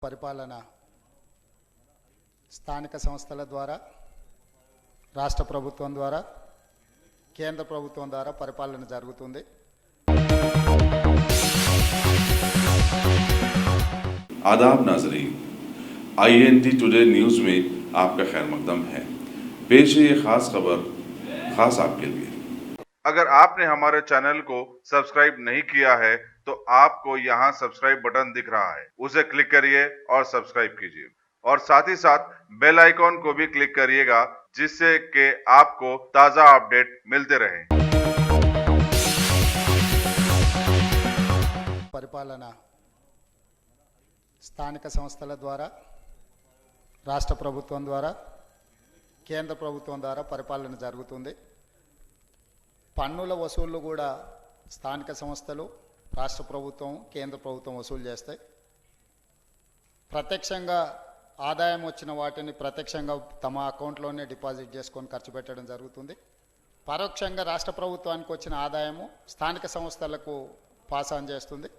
పరిపాలన స్థానిక సంస్థల ద్వారా రాష్ట్ర ప్రభుత్వం ద్వారా కేంద్ర ప్రభుత్వం ద్వారా పరిపాలన జరుగుతుంది। आदाब नाज़रीन, INT टुडे न्यूज़ में आपका खैर मकदम है। पेश है ये खास खबर खास आपके लिए। अगर आपने हमारे चैनल को सब्सक्राइब नहीं किया है तो आपको यहाँ सब्सक्राइब बटन दिख रहा है, उसे क्लिक करिए और सब्सक्राइब कीजिए और साथ ही साथ बेल आइकॉन को भी क्लिक करिएगा जिससे कि आपको ताज़ा अपडेट मिलते रहें। పరిపాలన స్థానిక సంస్థల ద్వారా రాష్ట్ర ప్రభుత్వం ద్వారా కేంద్ర ప్రభుత్వం ద్వారా పరిపాలన జరుగుతుంది। పన్నుల వసూళ్లు కూడా స్థానిక సంస్థలు రాష్ట్ర ప్రభుత్వం కేంద్ర ప్రభుత్వం వసూలు చేస్తాయి। ప్రత్యక్షంగా ఆదాయం వచ్చిన వాటిని ప్రత్యక్షంగా తమ అకౌంట్లోనే డిపాజిట్ చేసుకొని ఖర్చు పెట్టడం జరుగుతుంది। పరోక్షంగా రాష్ట్ర ప్రభుత్వానికి వచ్చిన ఆదాయము స్థానిక సంస్థలకు పాస్ ఆన్ చేస్తుంది।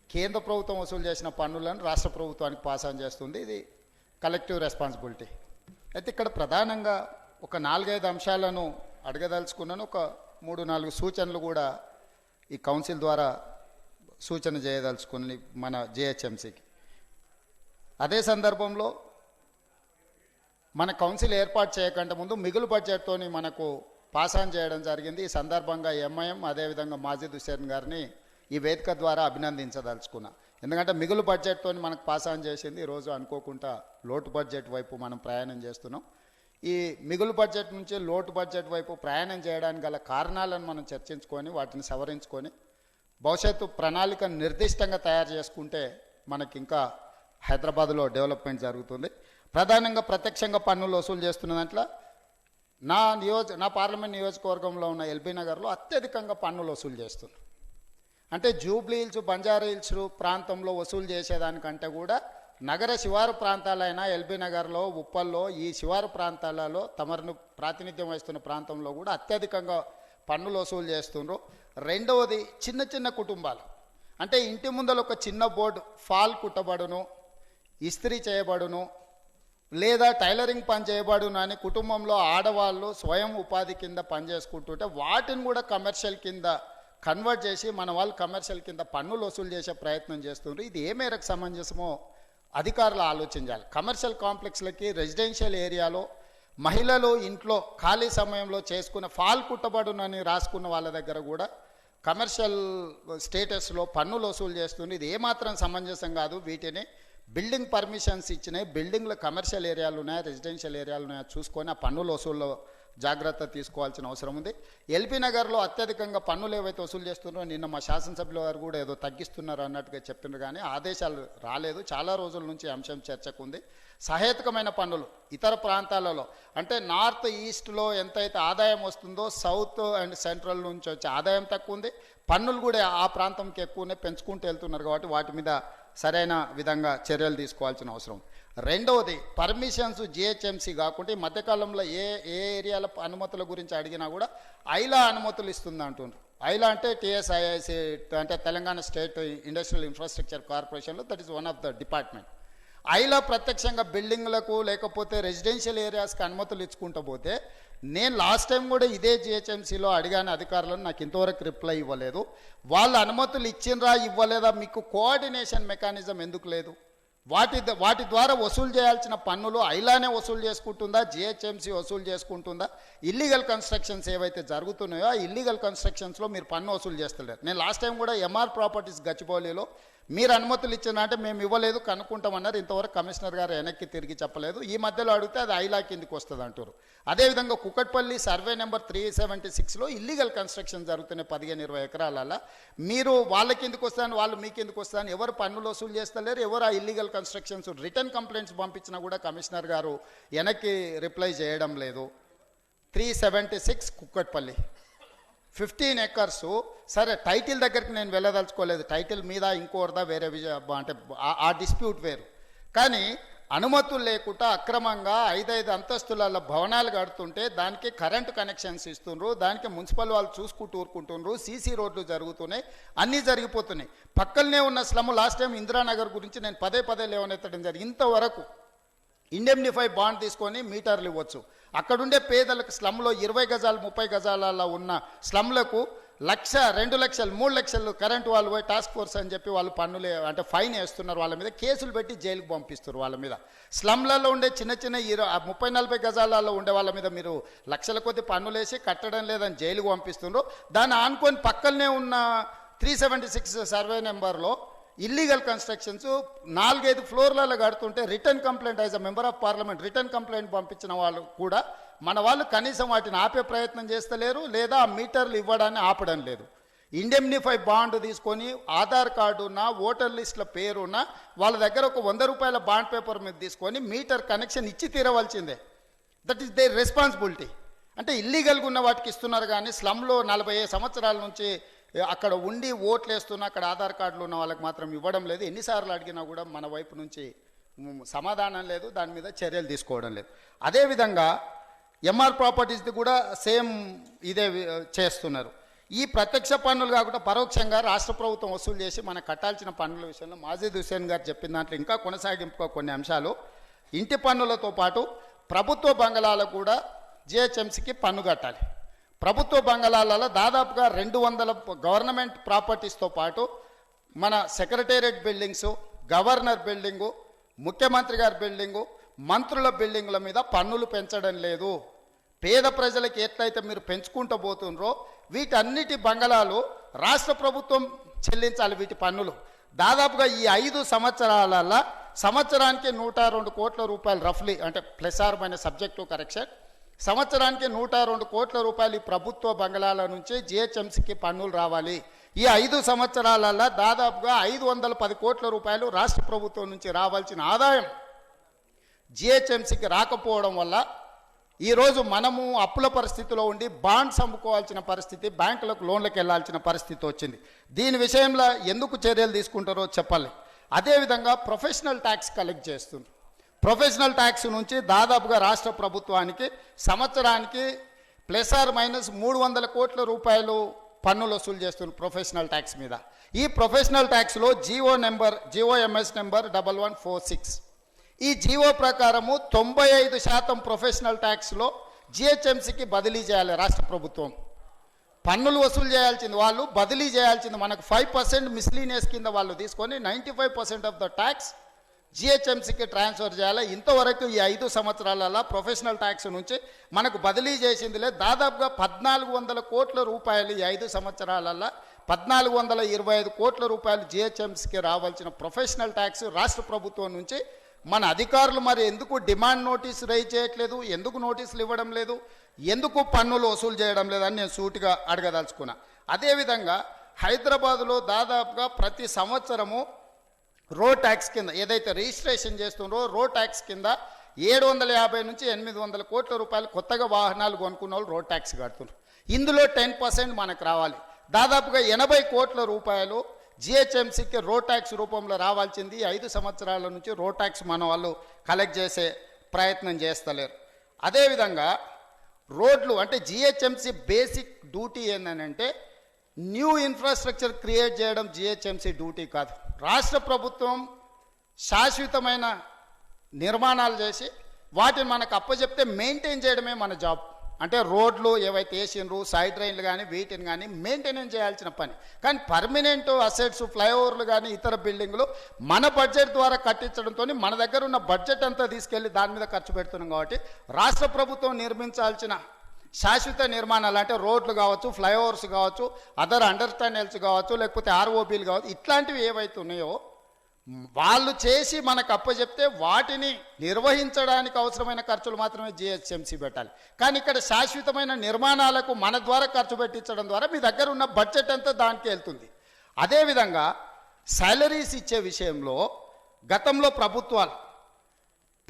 కేంద్ర ప్రభుత్వం వసూలు చేసిన పన్నులను రాష్ట్ర ప్రభుత్వానికి పాస్ ఆన్ చేస్తుంది। ఇది కలెక్టివ్ రెస్పాన్సిబిలిటీ। అయితే ఇక్కడ ప్రధానంగా ఒక 4-5 అంశాలను అడగదలుచుకున్నాను। ఒక 3-4 సూచనలు కూడా ఈ కౌన్సిల్ ద్వారా సూచన చేయదలుచుకుని మన జిహెచ్ఎంసీకి। అదే సందర్భంలో మన కౌన్సిల్ ఏర్పాటు చేయకంటే ముందు మిగులు బడ్జెట్తోని మనకు పాస్ ఆన్ చేయడం జరిగింది। ఈ సందర్భంగా ఎంఐఎం అదేవిధంగా మాజిద్ హుసేన్ గారిని ఈ వేదిక ద్వారా అభినందించదలుచుకున్నా। ఎందుకంటే మిగులు బడ్జెట్తో మనకు పాస్ ఆన్ చేసింది, ఈరోజు అనుకోకుండా లోటు బడ్జెట్ వైపు మనం ప్రయాణం చేస్తున్నాం। ఈ మిగులు బడ్జెట్ నుంచి లోటు బడ్జెట్ వైపు ప్రయాణం చేయడానికి గల కారణాలను మనం చర్చించుకొని వాటిని సవరించుకొని భవిష్యత్తు ప్రణాళిక నిర్దిష్టంగా తయారు చేసుకుంటే మనకి ఇంకా హైదరాబాద్లో డెవలప్మెంట్ జరుగుతుంది। ప్రధానంగా ప్రత్యక్షంగా పన్నులు వసూలు చేస్తున్న దాంట్లో నా పార్లమెంట్ నియోజకవర్గంలో ఉన్న ఎల్బీ నగర్లో అత్యధికంగా పన్నులు వసూలు చేస్తున్నారు। అంటే జూబ్లీ హిల్స్ బంజారా హిల్స్ ప్రాంతంలో వసూలు చేసేదానికంటే కూడా నగర శివారు ప్రాంతాలైన ఎల్బీ నగర్లో ఉప్పల్లో ఈ శివారు ప్రాంతాలలో తమను ప్రాతినిధ్యం వహిస్తున్న ప్రాంతంలో కూడా అత్యధికంగా పన్నులు వసూలు చేస్తున్నారు। రెండవది చిన్న చిన్న కుటుంబాలు, అంటే ఇంటి ముందర ఒక చిన్న బోర్డు ఫాల్ కుట్టబడును, ఇస్త్రీ చేయబడును లేదా టైలరింగ్ పని చేయబడును అని కుటుంబంలో ఆడవాళ్ళు స్వయం ఉపాధి కింద పనిచేసుకుంటుంటే వాటిని కూడా కమర్షియల్ కింద కన్వర్ట్ చేసి మన వాళ్ళు కమర్షియల్ కింద పన్నులు వసూలు చేసే ప్రయత్నం చేస్తున్నారు। ఇది ఏ మేరకు సమంజసమో అధికారులు ఆలోచించాలి। కమర్షియల్ కాంప్లెక్స్లకి రెసిడెన్షియల్ ఏరియాలో మహిళలు ఇంట్లో ఖాళీ సమయంలో చేసుకున్న ఫాల్ కుట్టబడునని రాసుకున్న వాళ్ళ దగ్గర కూడా కమర్షియల్ స్టేటస్లో పన్నులు వసూలు చేస్తుంది। ఇది ఏమాత్రం సమంజసం కాదు। వీటిని బిల్డింగ్ పర్మిషన్స్ ఇచ్చినాయి, బిల్డింగ్లో కమర్షియల్ ఏరియాలు ఉన్నాయా రెసిడెన్షియల్ ఏరియాలు ఉన్నాయా చూసుకొని ఆ పన్నుల వసూల్లో జాగ్రత్త తీసుకోవాల్సిన అవసరం ఉంది। ఎల్బీ నగర్లో అత్యధికంగా పన్నులు ఏవైతే వసూలు చేస్తున్నారో నిన్న మా శాసనసభ్యుల వారు కూడా ఏదో తగ్గిస్తున్నారు అన్నట్టుగా చెప్పినారు, కానీ ఆదేశాలు రాలేదు। చాలా రోజుల నుంచి అంశం చర్చకు ఉంది। సహేతుకమైన పన్నులు ఇతర ప్రాంతాలలో అంటే నార్త్ ఈస్ట్లో ఎంతైతే ఆదాయం వస్తుందో సౌత్ అండ్ సెంట్రల్ నుంచి వచ్చే ఆదాయం తక్కువ ఉంది, పన్నులు కూడా ఆ ప్రాంతంకి ఎక్కువనే పెంచుకుంటూ వెళ్తున్నారు కాబట్టి వాటి మీద సరైన విధంగా చర్యలు తీసుకోవాల్సిన అవసరం। రెండవది పర్మిషన్స్ జిహెచ్ఎంసీ కాకుండా ఈ మధ్యకాలంలో ఏ ఏరియాల అనుమతుల గురించి అడిగినా కూడా ఐలా అనుమతులు ఇస్తుంది అంటున్నారు। ఐలా అంటే టీఎస్ఐఐసి అంటే తెలంగాణ స్టేట్ ఇండస్ట్రియల్ ఇన్ఫ్రాస్ట్రక్చర్ కార్పొరేషన్లో that is one of the department. IALA ప్రత్యక్షంగా బిల్డింగ్లకు లేకపోతే రెసిడెన్షియల్ ఏరియాస్కి అనుమతులు ఇచ్చుకుంటూ పోతే నేను లాస్ట్ టైం కూడా ఇదే జిహెచ్ఎంసీలో అడిగాను అధికారులను, నాకు ఇంతవరకు రిప్లై ఇవ్వలేదు। వాళ్ళు అనుమతులు ఇచ్చినరా ఇవ్వలేదా మీకు కోఆర్డినేషన్ మెకానిజం ఎందుకు లేదు? వాటి ద్వారా వసూలు చేయాల్సిన పన్నులు ఐలానే వసూలు చేసుకుంటుందా జిహెచ్ఎంసీ వసూలు చేసుకుంటుందా? ఇల్లీగల్ కన్స్ట్రక్షన్స్ ఏవైతే జరుగుతున్నాయో ఆ ఇల్లీగల్ కన్స్ట్రక్షన్స్లో మీరు పన్ను వసూలు చేస్తలేరు। నేను లాస్ట్ టైం కూడా ఎంఆర్ ప్రాపర్టీస్ గచ్చిబౌలిలో మీరు అనుమతులు ఇచ్చినా అంటే మేము ఇవ్వలేదు కనుక్కుంటామన్నారు, ఇంతవరకు కమిషనర్ గారు వెనక్కి తిరిగి చెప్పలేదు। ఈ మధ్యలో అడిగితే అది ఐలా కిందికి వస్తుంది అంటారు। అదేవిధంగా కుకట్పల్లి సర్వే నెంబర్ 376లో ఇల్లీగల్ కన్స్ట్రక్షన్ జరుగుతున్నాయి 15-20 ఎకరాలలో, మీరు వాళ్ళ కిందికి వస్తాను వాళ్ళు మీ కిందికి వస్తాను, ఎవరు పన్నులు వసూలు చేస్తలేరు, ఎవరు ఆ ఇల్లీగల్ కన్స్ట్రక్షన్స్ రిటర్న్ కంప్లైంట్స్ పంపించినా కూడా కమిషనర్ గారు వెనక్కి రిప్లై చేయడం లేదు। 376 కుకట్పల్లి 15 ఎకర్స్, సరే టైటిల్ దగ్గరికి నేను వెళ్ళదలుచుకోలేదు, టైటిల్ మీద ఇంకోటిదా వేరే అంటే ఆ డిస్ప్యూట్ వేరు, కానీ అనుమతులు లేకుండా అక్రమంగా 5 అంతస్తుల భవనాలు కడుతుంటే దానికి కరెంటు కనెక్షన్స్ ఇస్తుండ్రు, దానికి మున్సిపల్ వాళ్ళు చూసుకుంటూ ఊరుకుంటుండ్రు, సీసీ రోడ్లు జరుగుతున్నాయి, అన్నీ జరిగిపోతున్నాయి. పక్కనే ఉన్న స్లమ్ లాస్ట్ టైం ఇందిరానగర్ గురించి నేను పదే లేవనెత్తడం జరిగింది. ఇంతవరకు ఇండెమ్నిఫై బాండ్ తీసుకొని మీటర్లు ఇవ్వచ్చు. అక్కడుండే పేదలకు స్లమ్లో 20 గజాలు 30 గజాలలో ఉన్న స్లమ్లకు 1,00,000, 2,00,000, 3,00,000 కరెంటు వాళ్ళు పోయి టాస్క్ ఫోర్స్ అని చెప్పి వాళ్ళు పన్నులు అంటే ఫైన్ వేస్తున్నారు, వాళ్ళ మీద కేసులు పెట్టి జైలుకు పంపిస్తారు. వాళ్ళ మీద స్లమ్లలో ఉండే చిన్న 30-40 గజాలలో ఉండే వాళ్ళ మీద మీరు లక్షల కొద్ది పన్నులు వేసి కట్టడం లేదని జైలుకు పంపిస్తున్నారు. దాన్ని ఆనుకొని పక్కనే ఉన్న 376 సర్వే నెంబర్లో ఇల్లీగల్ కన్స్ట్రక్షన్స్ 4-5 ఫ్లోర్లలో కడుతుంటే return complaint as a member of parliament return complaint పంపించిన వాళ్ళు కూడా మన వాళ్ళు కనీసం వాటిని ఆపే ప్రయత్నం చేస్తలేరు, లేదా ఆ మీటర్లు ఇవ్వడాన్ని ఆపడం లేదు. ఇండెమ్నిఫై బాండ్ తీసుకొని ఆధార్ కార్డు ఉన్న ఓటర్ లిస్టుల పేరున్న వాళ్ళ దగ్గర ఒక 100 రూపాయల బాండ్ పేపర్ మీద తీసుకొని మీటర్ కనెక్షన్ ఇచ్చి తీరవలసిందే. That is their responsibility. అంటే ఇల్లీగల్గా ఉన్న వాటికి ఇస్తున్నారు, కానీ స్లమ్లో 40 సంవత్సరాల నుంచి అక్కడ ఉండి ఓట్లు వేస్తున్న అక్కడ ఆధార్ కార్డులు ఉన్న వాళ్ళకి మాత్రం ఇవ్వడం లేదు. ఎన్నిసార్లు అడిగినా కూడా మన వైపు నుంచి సమాధానం లేదు, దాని మీద చర్యలు తీసుకోవడం లేదు. అదేవిధంగా ఎంఆర్ ప్రాపర్టీస్ది కూడా సేమ్ ఇదే చేస్తున్నారు. ఈ ప్రత్యక్ష పన్నులు కాకుండా పరోక్షంగా రాష్ట్ర ప్రభుత్వం వసూలు చేసి మనకు కట్టాల్సిన పన్నుల విషయంలో మాజీద్ హుస్సేన్ గారు చెప్పిన దాంట్లో ఇంకా కొనసాగింపుగా కొన్ని అంశాలు. ఇంటి పన్నులతో పాటు ప్రభుత్వ బంగళాలకు కూడా జిహెచ్ఎంసీకి పన్ను కట్టాలి. ప్రభుత్వ బంగళాలలో దాదాపుగా 200 గవర్నమెంట్ ప్రాపర్టీస్తో పాటు మన సెక్రటేరియట్ బిల్డింగ్సు, గవర్నర్ బిల్డింగు, ముఖ్యమంత్రి గారి బిల్డింగు, మంత్రుల బిల్డింగుల మీద పన్నులు పెంచడం లేదు. పేద ప్రజలకు ఎట్లయితే మీరు పెంచుకుంటూ పోతుండ్రో వీటన్నిటి బంగళాలు రాష్ట్ర ప్రభుత్వం చెల్లించాలి వీటి పన్నులు. దాదాపుగా ఈ 5 సంవత్సరాలలో సంవత్సరానికి 102 కోట్ల రూపాయలు రఫ్లీ, అంటే plus or minus subject to correction, సంవత్సరానికి 102 కోట్ల రూపాయలు ఈ ప్రభుత్వ బంగళాల నుంచి జిహెచ్ఎంసీకి పన్నులు రావాలి. ఈ 5 సంవత్సరాలలో దాదాపుగా 510 కోట్ల రూపాయలు రాష్ట్ర ప్రభుత్వం నుంచి రావాల్సిన ఆదాయం జిహెచ్ఎంసీకి రాకపోవడం వల్ల ఈరోజు మనము అప్పుల పరిస్థితిలో ఉండి బాండ్స్ అమ్ముకోవాల్సిన పరిస్థితి, బ్యాంకులకు లోన్లకు వెళ్లాల్సిన పరిస్థితి వచ్చింది. దీని విషయంలో ఎందుకు చర్యలు తీసుకుంటారో చెప్పాలి. అదేవిధంగా ప్రొఫెషనల్ ట్యాక్స్ కలెక్ట్ చేస్తుంది. ప్రొఫెషనల్ ట్యాక్స్ నుంచి దాదాపుగా రాష్ట్ర ప్రభుత్వానికి సంవత్సరానికి ప్లస్ ఆర్ మైనస్ 300 కోట్ల రూపాయలు పన్నులు వసూలు చేస్తున్నారు ప్రొఫెషనల్ ట్యాక్స్ మీద. ఈ ప్రొఫెషనల్ ట్యాక్స్లో జిఓఎంఎస్ నెంబర్ 1146. ఈ జీవో ప్రకారము 95% ప్రొఫెషనల్ ట్యాక్స్లో జిహెచ్ఎంసీకి బదిలీ చేయాలి రాష్ట్ర ప్రభుత్వం. పన్నులు వసూలు చేయాల్సింది వాళ్ళు, బదిలీ చేయాల్సింది మనకు 5% మిస్లీనియస్ కింద వాళ్ళు తీసుకొని 95% ఆఫ్ ద ట్యాక్స్ జిహెచ్ఎంసీకి ట్రాన్స్ఫర్ చేయాలి. ఇంతవరకు ఈ 5 సంవత్సరాలలో ప్రొఫెషనల్ ట్యాక్స్ నుంచి మనకు బదిలీ చేసిందిలే దాదాపుగా 1400 కోట్ల రూపాయలు. ఈ 5 సంవత్సరాలలో 1425 కోట్ల రూపాయలు జిహెచ్ఎంసీకి రావాల్సిన ప్రొఫెషనల్ ట్యాక్స్ రాష్ట్ర ప్రభుత్వం నుంచి మన అధికారులు మరి ఎందుకు డిమాండ్ నోటీస్ రైజ్ చేయట్లేదు, ఎందుకు నోటీసులు ఇవ్వడం లేదు, ఎందుకు పన్నులు వసూలు చేయడం లేదని నేను సూటిగా అడగదలుచుకున్నా. అదేవిధంగా హైదరాబాదులో దాదాపుగా ప్రతి సంవత్సరము రోడ్ ట్యాక్స్ కింద ఏదైతే రిజిస్ట్రేషన్ చేస్తుండ్రో రోడ్ ట్యాక్స్ కింద 750 నుంచి 800 కోట్ల రూపాయలు కొత్తగా వాహనాలు కొనుక్కున్న వాళ్ళు రోడ్ ట్యాక్స్ కడుతున్నారు. ఇందులో 10% మనకు రావాలి. దాదాపుగా 80 కోట్ల రూపాయలు జిహెచ్ఎంసీకి రోడ్ ట్యాక్స్ రూపంలో రావాల్సింది. 5 సంవత్సరాల నుంచి రోడ్ ట్యాక్స్ మన వాళ్ళు కలెక్ట్ చేసే ప్రయత్నం చేస్తలేరు. అదేవిధంగా రోడ్లు అంటే జిహెచ్ఎంసీ బేసిక్ డ్యూటీ ఏంటంటే న్యూ ఇన్ఫ్రాస్ట్రక్చర్ క్రియేట్ చేయడం జిహెచ్ఎంసీ డ్యూటీ కాదు. రాష్ట్ర ప్రభుత్వం శాశ్వతమైన నిర్మాణాలు చేసి వాటిని మనకు అప్పచెప్తే మెయింటైన్ చేయడమే మన జాబ్. అంటే రోడ్లు ఏవైతే వేసినరు సైడ్ డ్రైన్లు కానీ వీటిని కానీ మెయింటెనెన్స్ చేయాల్సిన పని. కానీ పర్మనెంట్ అసెట్స్ ఫ్లైఓవర్లు కానీ ఇతర బిల్డింగ్లు మన బడ్జెట్ ద్వారా కట్టించడంతో మన దగ్గర ఉన్న బడ్జెట్ అంతా తీసుకెళ్ళి దాని మీద ఖర్చు పెడుతున్నాం. కాబట్టి రాష్ట్ర ప్రభుత్వం నిర్మించాల్సిన శాశ్వత నిర్మాణాలు అంటే రోడ్లు కావచ్చు, ఫ్లైఓవర్స్ కావచ్చు, అదర్ అండర్ టనెల్స్ కావచ్చు, లేకపోతే ఆర్ఓబీలు కావచ్చు, ఇట్లాంటివి ఏవైతే ఉన్నాయో వాళ్ళు చేసి మనకు అప్పచెప్తే వాటిని నిర్వహించడానికి అవసరమైన ఖర్చులు మాత్రమే జిహెచ్ఎంసీ పెట్టాలి. కానీ ఇక్కడ శాశ్వతమైన నిర్మాణాలకు మన ద్వారా ఖర్చు పెట్టించడం ద్వారా మీ దగ్గర ఉన్న బడ్జెట్ అంతా దానికి వెళ్తుంది. అదేవిధంగా సాలరీస్ ఇచ్చే విషయంలో గతంలో ప్రభుత్వాలు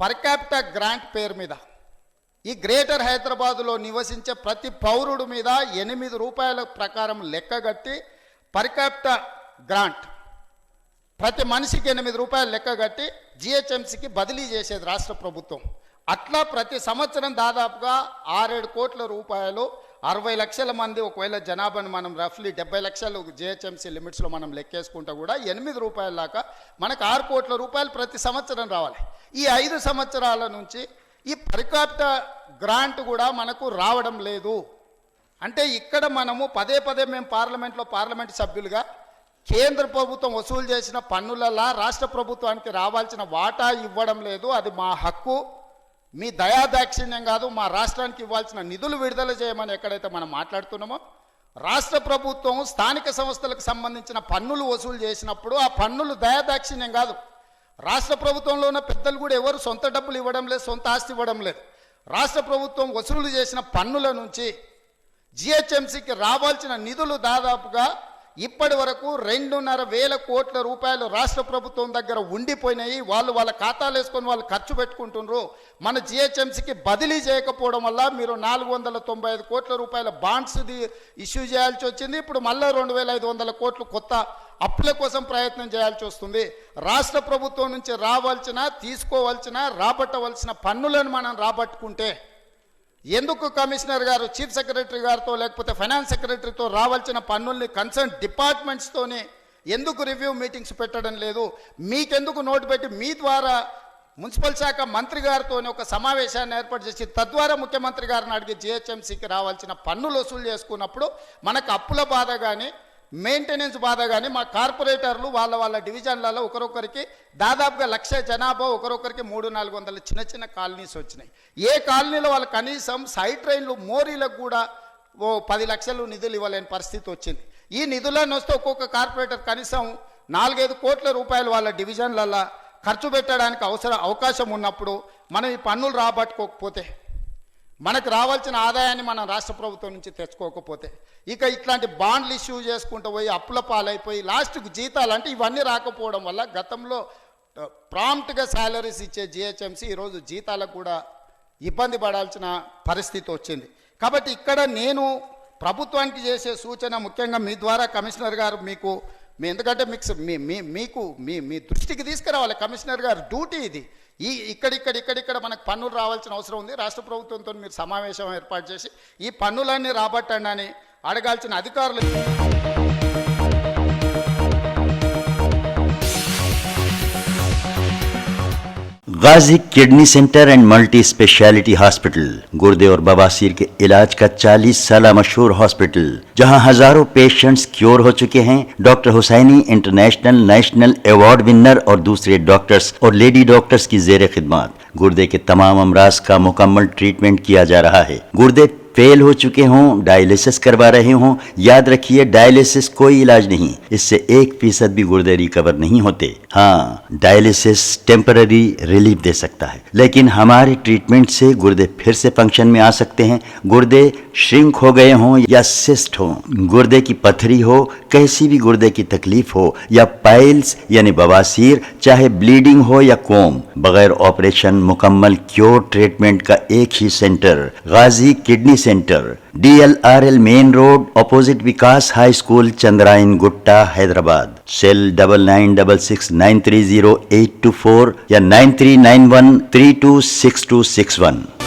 పర్ క్యాపిటా గ్రాంట్ పేరు మీద ఈ గ్రేటర్ హైదరాబాదులో నివసించే ప్రతి పౌరుడు మీద 8 రూపాయల ప్రకారం లెక్కగట్టి పర్ క్యాపిటా గ్రాంట్ ప్రతి మనిషికి 8 రూపాయలు లెక్క కట్టి జిహెచ్ఎంసీకి బదిలీ చేసేది రాష్ట్ర ప్రభుత్వం. అట్లా ప్రతి సంవత్సరం దాదాపుగా 6-7 కోట్ల రూపాయలు 60 లక్షల మంది, ఒకవేళ జనాభాను మనం రఫ్లీ 70 లక్షలు జిహెచ్ఎంసీ లిమిట్స్లో మనం లెక్కేసుకుంటే కూడా 8 రూపాయల దాకా మనకు 6 కోట్ల రూపాయలు ప్రతి సంవత్సరం రావాలి. ఈ 5 సంవత్సరాల నుంచి ఈ పర్ క్యాపిటా గ్రాంట్ కూడా మనకు రావడం లేదు. అంటే ఇక్కడ మనము పదే మేము పార్లమెంట్ సభ్యులుగా కేంద్ర ప్రభుత్వం వసూలు చేసిన పన్నులలో రాష్ట్ర ప్రభుత్వానికి రావాల్సిన వాటా ఇవ్వడం లేదు. అది మా హక్కు, మీ దయాదాక్షిణ్యం కాదు. మా రాష్ట్రానికి ఇవ్వాల్సిన నిధులు విడుదల చేయమని ఎక్కడైతే మనం మాట్లాడుతున్నామో, రాష్ట్ర ప్రభుత్వం స్థానిక సంస్థలకు సంబంధించిన పన్నులు వసూలు చేసినప్పుడు ఆ పన్నులు దయాదాక్షిణ్యం కాదు. రాష్ట్ర ప్రభుత్వంలో ఉన్న పెద్దలు కూడా ఎవరు సొంత డబ్బులు ఇవ్వడం లేదు, సొంత ఆస్తి ఇవ్వడం లేదు. రాష్ట్ర ప్రభుత్వం వసూలు చేసిన పన్నుల నుంచి జిహెచ్ఎంసీకి రావాల్సిన నిధులు దాదాపుగా ఇప్పటి వరకు 2,500 కోట్ల రూపాయలు రాష్ట్ర ప్రభుత్వం దగ్గర ఉండిపోయినాయి. వాళ్ళ ఖాతాలు వేసుకొని వాళ్ళు ఖర్చు పెట్టుకుంటున్నారు. మన జిహెచ్ఎంసీకి బదిలీ చేయకపోవడం వల్ల మీరు 495 కోట్ల రూపాయల బాండ్స్ ఇష్యూ చేయాల్సి వచ్చింది. ఇప్పుడు మళ్ళీ 2,500 కోట్లు కొత్త అప్పుల కోసం ప్రయత్నం చేయాల్సి వస్తుంది. రాష్ట్ర ప్రభుత్వం నుంచి తీసుకోవాల్సిన రాబట్టవలసిన పన్నులను మనం రాబట్టుకుంటే ఎందుకు కమిషనర్ గారు చీఫ్ సెక్రటరీ గారితో లేకపోతే ఫైనాన్స్ సెక్రటరీతో రావాల్సిన పన్నుల్ని కన్సర్న్ డిపార్ట్మెంట్స్తోనే ఎందుకు రివ్యూ మీటింగ్స్ పెట్టడం లేదు? మీకెందుకు నోటు పెట్టి మీ ద్వారా మున్సిపల్ శాఖ మంత్రి గారితో ఒక సమావేశాన్ని ఏర్పాటు చేసి తద్వారా ముఖ్యమంత్రి గారిని అడిగి జిహెచ్ఎంసీకి రావాల్సిన పన్నులు వసూలు చేసుకున్నప్పుడు మనకు అప్పుల బాధ కానీ మెయింటెనెన్స్ బాధ కానీ మా కార్పొరేటర్లు వాళ్ళ డివిజన్లలో ఒకరొకరికి దాదాపుగా 1,00,000 జనాభా, ఒకరొకరికి 300-400 చిన్న కాలనీస్ వచ్చినాయి. ఏ కాలనీలో వాళ్ళు కనీసం సైడ్ ట్రైన్లు మోరీలకు కూడా 10 లక్షలు నిధులు ఇవ్వలేని పరిస్థితి వచ్చింది. ఈ నిధులను వస్తే ఒక్కొక్క కార్పొరేటర్ కనీసం 4-5 కోట్ల రూపాయలు వాళ్ళ డివిజన్లలో ఖర్చు పెట్టడానికి అవకాశం ఉన్నప్పుడు మనం ఈ పన్నులు రాబట్టుకోకపోతే, మనకు రావాల్సిన ఆదాయాన్ని మనం రాష్ట్ర ప్రభుత్వం నుంచి తెచ్చుకోకపోతే, ఇక ఇట్లాంటి బాండ్లు ఇష్యూ చేసుకుంటూ పోయి అప్పుల పాలైపోయి లాస్ట్కు జీతాలు అంటే ఇవన్నీ రాకపోవడం వల్ల గతంలో ప్రాంప్ట్గా శాలరీస్ ఇచ్చే జిహెచ్ఎంసీ ఈరోజు జీతాలకు కూడా ఇబ్బంది పడాల్సిన పరిస్థితి వచ్చింది. కాబట్టి ఇక్కడ నేను ప్రభుత్వానికి చేసే సూచన ముఖ్యంగా మీ ద్వారా కమిషనర్ గారు ఎందుకంటే మీ దృష్టికి తీసుకురావాలి. కమిషనర్ గారు డ్యూటీ ఇది. ఇక్కడ మనకు పన్నులు రావాల్సిన అవసరం ఉంది. రాష్ట్ర ప్రభుత్వంతో మీరు సమావేశం ఏర్పాటు చేసి ఈ పన్నులన్నీ రాబట్టండి అని అడగాల్సిన అధికారులు. Ghazi kidney centre and multi speciality hospital गुर्दे और बवासीर के इलाज का 40 साल मशहूर हॉस्पिटल, जहां हजारों पेशेंट्स क्योर हो चुके हैं। Doctor Husaini international national award winner और दूसरे डॉक्टर्स और लेडी डॉक्टर्स की जेर खिदमत गुर्दे के तमाम अमराज का मुकम्मल ट्रीटमेंट किया जा रहा है। गुर्दे फेल हो चुके हों, डायलिसिस करवा रहे हों, याद रखिए डायलिसिस कोई इलाज नहीं, इससे 1% भी गुर्दे रिकवर नहीं होते। हाँ, डायलिसिस टेम्पररी रिलीफ दे सकता है, लेकिन हमारे ट्रीटमेंट से गुर्दे फिर से फंक्शन में आ सकते हैं। गुर्दे श्रिंक हो गए हों या सिस्ट हो, गुर्दे की पथरी हो, कैसी भी गुर्दे की तकलीफ हो या पाइल्स यानी बवासीर, चाहे ब्लीडिंग हो या कोम, बगैर ऑपरेशन मुकम्मल क्योर ट्रीटमेंट का एक ही centre Ghazi kidney centre, DLRL main road opposite Vikas high school, Chandrayan Gutta, Hyderabad. Cell 9966930824 या 9391326261।